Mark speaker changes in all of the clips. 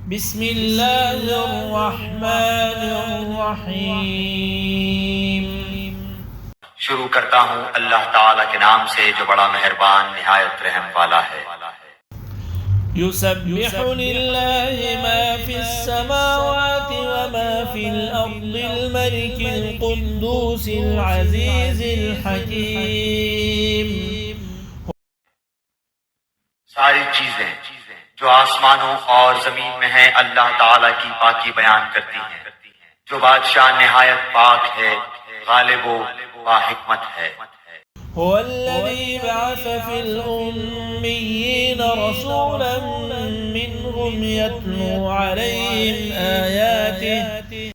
Speaker 1: بسم اللہ الرحمن الرحیم۔
Speaker 2: شروع کرتا ہوں اللہ تعالیٰ کے نام سے جو بڑا مہربان نہایت رحم والا ہے۔
Speaker 1: یسبح للہ ما فی السماوات وما فی الارض الملک القدوس العزیز الحکیم۔
Speaker 2: ساری چیزیں جو آسمانوں اور زمین میں ہیں اللہ تعالیٰ کی پاکی بیان کرتی ہیں، جو بادشاہ نہایت پاک ہے، غالب و باحکمت ہے۔
Speaker 1: هو الذي بعث في الأميين رسولا منهم يتلو عليهم آياته۔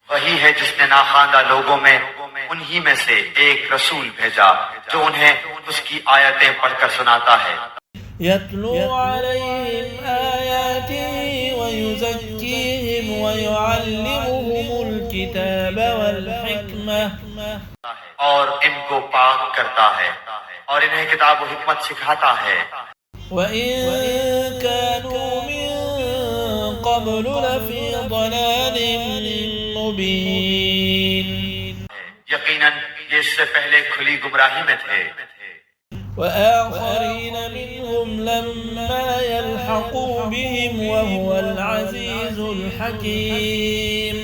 Speaker 2: وہی ہے جس نے ناخواندہ لوگوں میں انہی میں سے ایک رسول بھیجا جو انہیں اس کی آیتیں پڑھ کر سناتا ہے۔
Speaker 1: يتلو عليهم آياته ويزكيهم ويعلمهم الكتاب والحكمة
Speaker 2: اور ان کو پاک کرتا ہے اور انہیں کتاب و حکمت سکھاتا ہے۔
Speaker 1: وَإِن كَانُوا مِن قَبْلُ لَفِي ضَلَالٍ مُبِينٍ۔
Speaker 2: یقیناً یہ اس سے پہلے کھلی گمراہی میں تھے۔
Speaker 1: وآخرین منهم لما يلحقوا بهم وهو العزیز الحکیم۔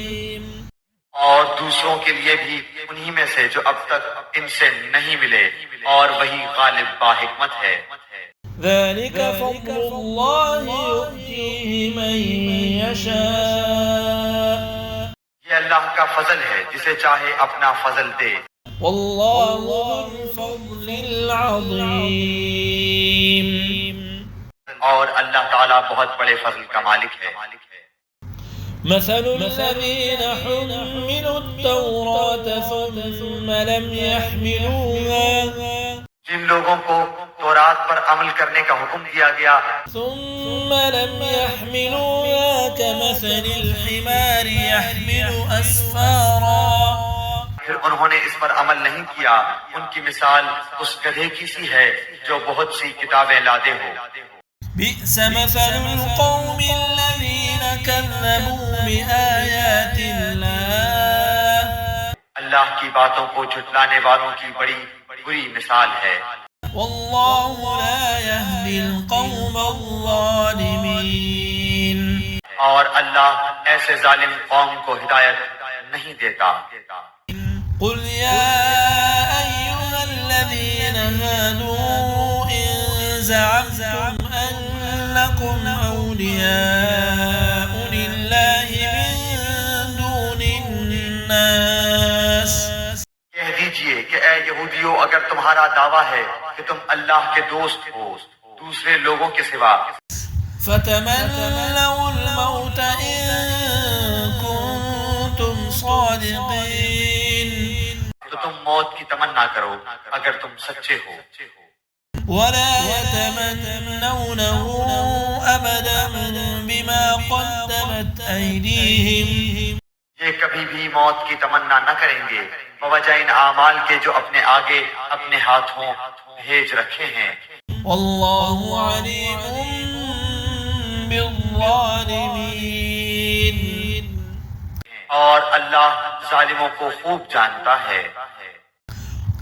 Speaker 2: اور دوسروں کے لیے بھی انہی میں سے جو اب تک ان سے نہیں ملے اور وہی غالب باحکمت ہے۔
Speaker 1: ذلك فضل اللہ یؤتیہ من یشاء۔
Speaker 2: یہ اللہ کا فضل ہے جسے چاہے اپنا فضل دے۔
Speaker 1: واللہ ذو الفضل العظیم۔
Speaker 2: اور اللہ تعالیٰ بہت بڑے فضل کا مالک ہے۔
Speaker 1: مثل الذین حملوا التوراة ثم لم يحملوها
Speaker 2: جن لوگوں کو تورات پر عمل کرنے کا حکم دیا گیا
Speaker 1: ثم لم يحملوها كمثل الحمار يحمل أسفارا،
Speaker 2: پھر انہوں نے اس پر عمل نہیں کیا، ان کی مثال اس گدھے کی سی ہے جو بہت سی کتابیں لادے ہو۔
Speaker 1: بئس مثل القوم الذين كذبوا بآيات الله۔
Speaker 2: اللہ کی باتوں کو جھٹلانے والوں کی بڑی بری مثال ہے۔
Speaker 1: واللہ لا يهدي القوم الظالمين۔
Speaker 2: اور اللہ ایسے ظالم قوم کو ہدایت نہیں دیتا۔
Speaker 1: قل يا أيها الذين هادوا إن زعمتم أنكم أولياء لله من دون الناس۔
Speaker 2: کہہ دیجئے کہ اے یہودیو اگر تمہارا دعویٰ ہے کہ تم اللہ کے دوست ہو دوسرے لوگوں کے سوا،
Speaker 1: فتمنوا الموت إن كنتم صادقين۔
Speaker 2: تو تم موت کی تمنا کرو اگر تم سچے ہو۔
Speaker 1: ولا يتمنونه أبدا بما قدمت أيديهم۔
Speaker 2: یہ کبھی بھی موت کی تمنا نہ کریں گے بوجہ ان اعمال کے جو اپنے آگے اپنے ہاتھوں بھیج رکھے ہیں۔
Speaker 1: واللہ علیم بالظالمین۔
Speaker 2: اور اللہ ظالموں کو خوب جانتا ہے۔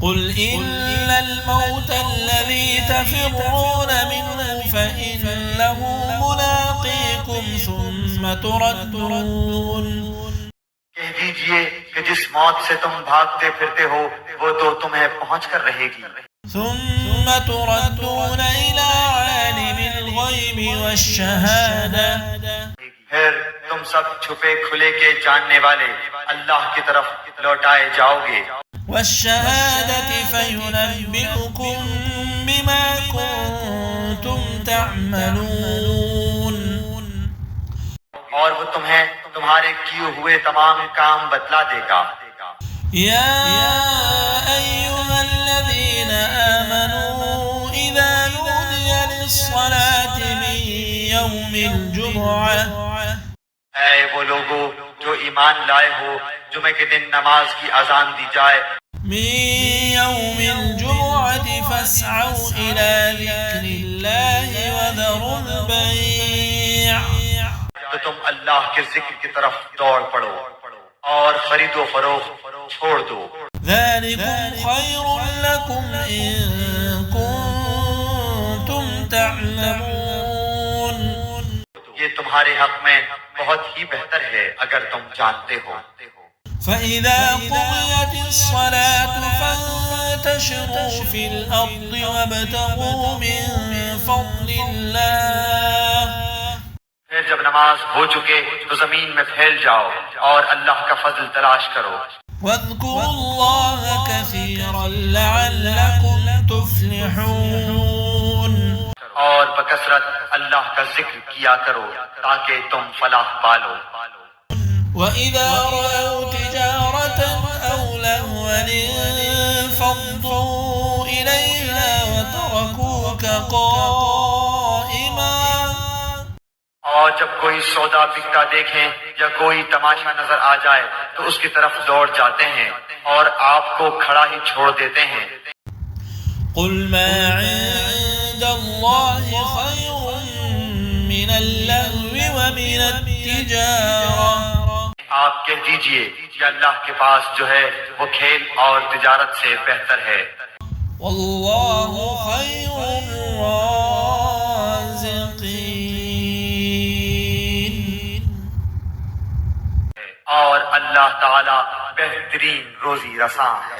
Speaker 1: قل إن الموت الذي تفرون منه فإنه ملاقيكم ثم تردون۔
Speaker 2: کہہ دیجئے کہ جس موت سے تم بھاگتے پھرتے ہو وہ تو تمہیں پہنچ کر رہے گی۔
Speaker 1: ثم تردون إلى عالم الغيب والشهادة۔
Speaker 2: پھر تم سب چھپے کھلے کے جاننے والے اللہ کی طرف لوٹائے جاؤ گے۔
Speaker 1: والشهادة فينبئكم بما كنتم تعملون۔
Speaker 2: اور وہ تمہیں تمہارے کیے ہوئے تمام کام بتلا دے گا۔
Speaker 1: يا أيها الذين آمنوا إذا نودي للصلاة من يوم الجمعة۔
Speaker 2: اے وہ لوگو جو ایمان لائے ہو جمعے کے دن نماز کی اذان دی جائے،
Speaker 1: من يوم الجمعة فاسعوا إلى ذكر الله وذروا البيع۔
Speaker 2: تو اللہ کے ذکر کی طرف دوڑ پڑو اور خرید و فروخت چھوڑ دو.
Speaker 1: ذلكم خير لكم إن كنتم تعلمون.
Speaker 2: یہ تمہارے حق میں بہت ہی بہتر ہے اگر تم جانتے ہو.
Speaker 1: فإذا قضيت الصلاة فانتشروا في الأرض وابتغوا من فضل الله.
Speaker 2: پھر جب نماز ہو چکے تو زمین میں پھیل جاؤ اور اللہ کا فضل تلاش کرو.
Speaker 1: واذكروا الله كثيرا لعلكم تفلحون.
Speaker 2: اور بکثرت اللہ کا ذکر کیا کرو تاکہ تم فلاح پالو.
Speaker 1: وَإِذَا رَأَوْا تِجَارَةً أَوْ لَهْوًا انفَضُّوا إِلَيْهَا وَتَرَكُوكَ قَائِمًا.
Speaker 2: اور جب کوئی سودا بکتا دیکھیں یا کوئی تماشا نظر آ جائے تو اس کی طرف دوڑ جاتے ہیں اور آپ کو کھڑا ہی چھوڑ دیتے ہیں.
Speaker 1: قُلْ مَا عِندَ اللَّهِ خَيْرٌ مِّنَ اللَّهْوِ وَمِنَ التِّجَارَةِ.
Speaker 2: آپ کہہ دیجئے کہ اللہ کے پاس جو ہے وہ کھیل اور تجارت سے بہتر ہے.
Speaker 1: واللہ خیر الرازقین.
Speaker 2: اور اللہ تعالی بہترین روزی رساں ہے.